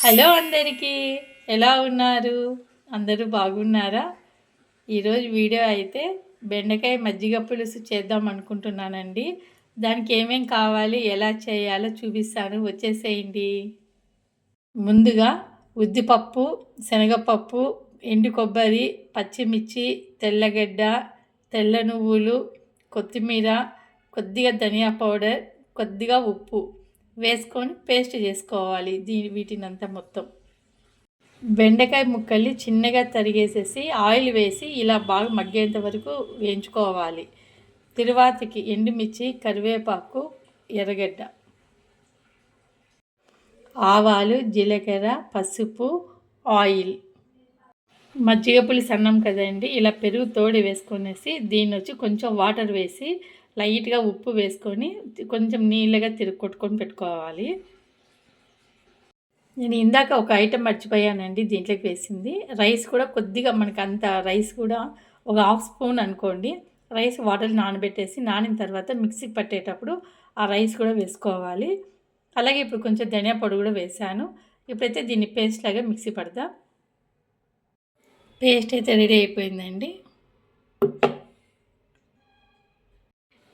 Hello అందరికీ, ఎలా ఉన్నారు? అందరూ బాగున్నారా? ఈరోజు వీడియో అయితే బెండకాయ మజ్జిగ పులుసు చేద్దాం అనుకుంటున్నానండి. దానికి ఏమేం కావాలి, ఎలా చేయాలో చూపిస్తాను, వచ్చేసేయండి. ముందుగా ఉద్దిపప్పు, శనగపప్పు, ఎండు కొబ్బరి, పచ్చిమిర్చి, తెల్లగడ్డ, తెల్ల నువ్వులు, కొత్తిమీర, కొద్దిగా ధనియా పౌడర్, కొద్దిగా ఉప్పు వేసుకొని పేస్ట్ చేసుకోవాలి వీటినంతా మొత్తం. బెండకాయ ముక్కల్ని చిన్నగా తరిగేసేసి ఆయిల్ వేసి ఇలా బాగా మగ్గేంత వరకు వేయించుకోవాలి. తిరువాతికి ఎండుమిర్చి, కరివేపాకు, ఎర్రగడ్డ, ఆవాలు, జీలకర్ర, పసుపు, ఆయిల్. మజ్జిగ పులుసు అన్నం కదండి, ఇలా పెరుగు తోడి వేసుకొనేసి దీన్ని వచ్చి కొంచెం వాటర్ వేసి లైట్గా ఉప్పు వేసుకొని కొంచెం నీళ్ళగా కొట్టుకొని పెట్టుకోవాలి. నేను ఇందాక ఒక ఐటెం మర్చిపోయానండి దీంట్లోకి వేసింది. రైస్ కూడా కొద్దిగా మనకు అంత రైస్ కూడా ఒక హాఫ్ స్పూన్ అనుకోండి. రైస్ వాటర్ నానబెట్టేసి నానిన తర్వాత మిక్సీకి పట్టేటప్పుడు ఆ రైస్ కూడా వేసుకోవాలి. అలాగే ఇప్పుడు కొంచెం ధనియా పొడి కూడా వేసాను. ఇప్పుడైతే దీన్ని పేస్ట్ లాగా మిక్సీ పడతా. పేస్ట్ అయితే రెడీ అయిపోయిందండి.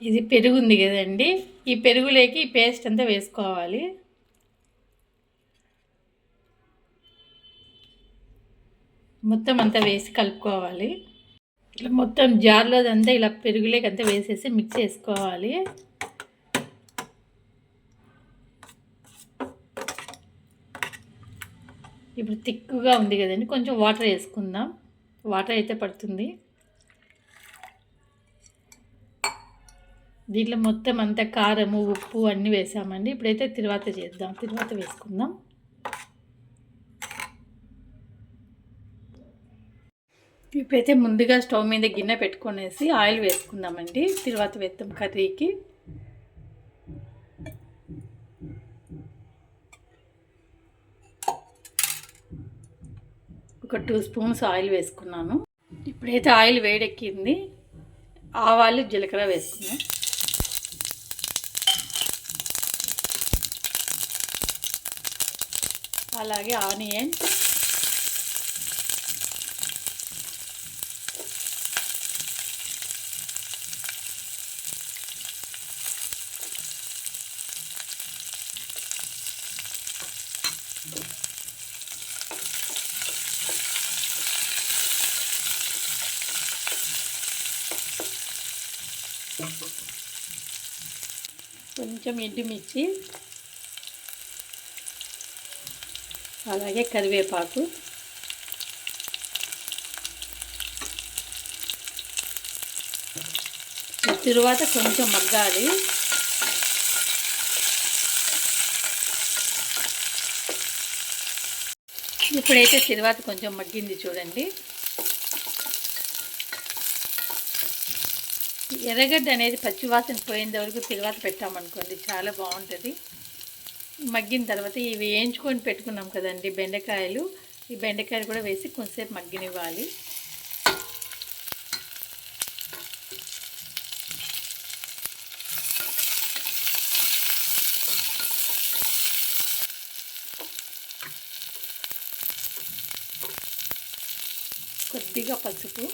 ఇది పెరుగు ఉంది కదండి, ఈ పెరుగులోకి ఈ పేస్ట్ అంతా వేసుకోవాలి. మొత్తం అంతా వేసి కలుపుకోవాలి. ఇట్లా మొత్తం జార్లో అంతా ఇలా పెరుగులోకి అంతా వేసేసి మిక్స్ చేసుకోవాలి. ఇప్పుడు తిక్కుగా ఉంది కదండి, కొంచెం వాటర్ వేసుకుందాం. వాటర్ అయితే పడుతుంది. దీంట్లో మొత్తం అంతా కారము, ఉప్పు అన్నీ వేసామండి. ఇప్పుడైతే తిరువాత చేద్దాం. తిరువాత వేసుకుందాం. ఇప్పుడైతే ముందుగా స్టవ్ మీద గిన్నె పెట్టుకొనేసి ఆయిల్ వేసుకుందామండి. తిరువాత వేద్దాం కర్రీకి. ఒక 2 స్పూన్స్ ఆయిల్ వేసుకున్నాను. ఇప్పుడైతే ఆయిల్ వేడెక్కింది. ఆవాలు, జీలకర్ర వేసుకున్నాం. అలాగే ఆనియన్, కొంచెం ఎండుమిర్చి, అలాగే కరివేపాకు, తరువాత కొంచెం మగ్గాలి. ఇప్పుడైతే తరువాత కొంచెం మగ్గింది చూడండి. ఎర్రగడ్డ అనేది పచ్చివాసన పోయేంత వరకు తరువాత పెట్టామనుకోండి, చాలా బాగుంటుంది. మగ్గిన తర్వాత ఇవి వేయించుకొని పెట్టుకున్నాం కదండి బెండకాయలు, ఈ బెండకాయలు కూడా వేసి కొంచెంసేపు మగ్గనివ్వాలి. కొద్దిగా పసుపు,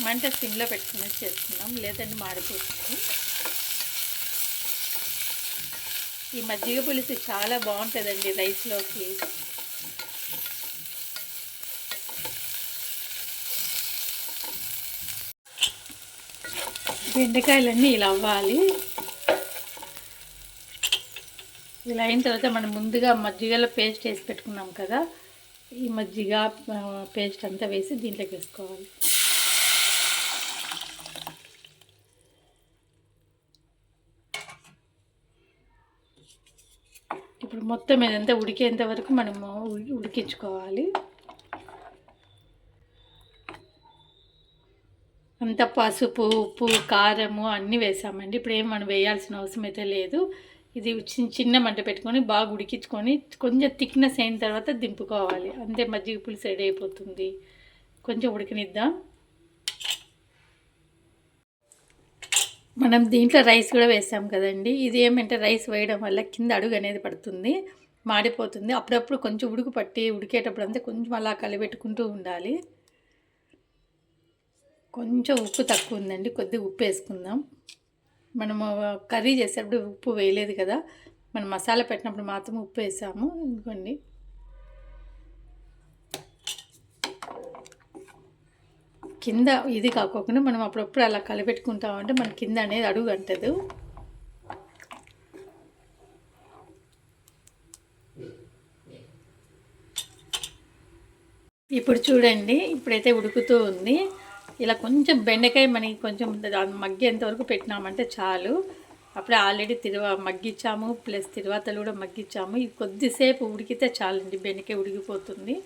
మంట సిమ్లో పెట్టుకుని చేసుకున్నాం, లేదంటే మాడిపోతుంది. ఈ మజ్జిగ పులుసు చాలా బాగుంటుందండి రైస్లోకి. బెండకాయలన్నీ ఇలా అవ్వాలి. ఇలా అయిన తర్వాత మనం ముందుగా మజ్జిగలో పేస్ట్ వేసి పెట్టుకున్నాం కదా, ఈ మజ్జిగ పేస్ట్ అంతా వేసి దీంట్లోకి వేసుకోవాలి. ఇప్పుడు మొత్తం ఇదంతా ఉడికేంత వరకు మనము ఉడికించుకోవాలి. అంత పసుపు, ఉప్పు, కారము అన్నీ వేసామండి. ఇప్పుడు ఏం మనం వేయాల్సిన అవసరం అయితే లేదు. ఇది చిన్న మంట పెట్టుకొని బాగా ఉడికించుకొని కొంచెం థిక్నెస్ అయిన తర్వాత దింపుకోవాలి. అంతే, మజ్జిగ పులుసు రెడీ అయిపోతుంది. కొంచెం ఉడికనిద్దాం. మనం దీంట్లో రైస్ కూడా వేసాం కదండి. ఇది ఏమంటే రైస్ వేయడం వల్ల కింద అడుగు అనేది పడుతుంది, మాడిపోతుంది. అప్పుడప్పుడు కొంచెం ఉడుకు పట్టి ఉడికేటప్పుడు అంతా కొంచెం అలా కలిపెట్టుకుంటూ ఉండాలి. కొంచెం ఉప్పు తక్కువ ఉందండి, కొద్దిగా ఉప్పు వేసుకుందాం. మనము కర్రీ చేసేటప్పుడు ఉప్పు వేయలేదు కదా, మనం మసాలా పెట్టినప్పుడు మాత్రం ఉప్పు వేసాము. ఇదిగోండి, కింద ఇది కాకోకుండా మనం అప్పుడప్పుడు అలా కలిపెట్టుకుంటామంటే మన కింద అనేది అడుగు అంటదు. ఇప్పుడు చూడండి, ఇప్పుడైతే ఉడుకుతూ ఉంది. ఇలా కొంచెం బెండకాయ మనకి కొంచెం మగ్గేంత వరకు పెట్టినామంటే చాలు. అప్పుడే ఆల్రెడీ మగ్గించాము, ప్లస్ తిరువాతలు కూడా మగ్గించాము. ఇది కొద్దిసేపు ఉడికితే చాలండి, బెండకాయ ఉడికిపోతుంది.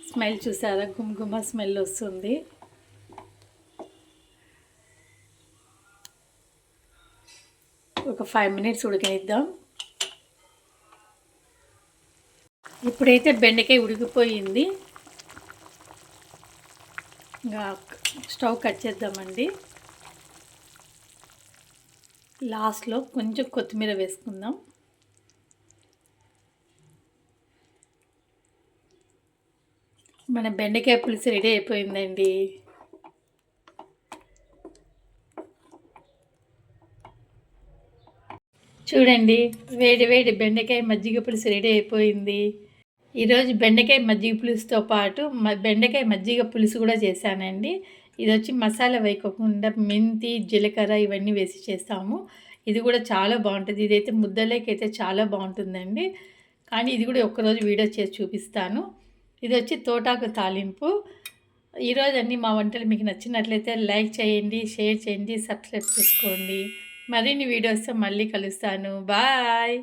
స్మెల్ చూసారా, గుమగుమ స్మెల్ వస్తుంది. ఒక 5 మినిట్స్ ఉడకనిద్దాం. ఇప్పుడైతే బెండకాయ ఉడికిపోయింది. ఇంకా స్టవ్ కట్ చేద్దామండి. లాస్ట్లో కొంచెం కొత్తిమీర వేసుకుందాం. మన బెండకాయ పులుసు రెడీ అయిపోయిందండి. చూడండి, వేడి వేడి బెండకాయ మజ్జిగ పులుసు రెడీ అయిపోయింది. ఈరోజు బెండకాయ మజ్జిగ పులుసుతో పాటు బెండకాయ మజ్జిగ పులుసు కూడా చేశానండి. ఇది వచ్చి మసాలా వేయకుండా మెంతి, జీలకర్ర ఇవన్నీ వేసి చేస్తాము. ఇది కూడా చాలా బాగుంటుంది. ఇదైతే ముద్దలేకైతే చాలా బాగుంటుందండి. కానీ ఇది కూడా ఒక్కరోజు వీడియో చేసి చూపిస్తాను. ఇది వచ్చి తోటాకు తాలింపు. ఈరోజు అన్నీ మా వంటలు మీకు నచ్చినట్లయితే లైక్ చేయండి, షేర్ చేయండి, సబ్స్క్రైబ్ చేసుకోండి. మరిన్ని వీడియోస్తో మళ్ళీ కలుస్తాను. బాయ్.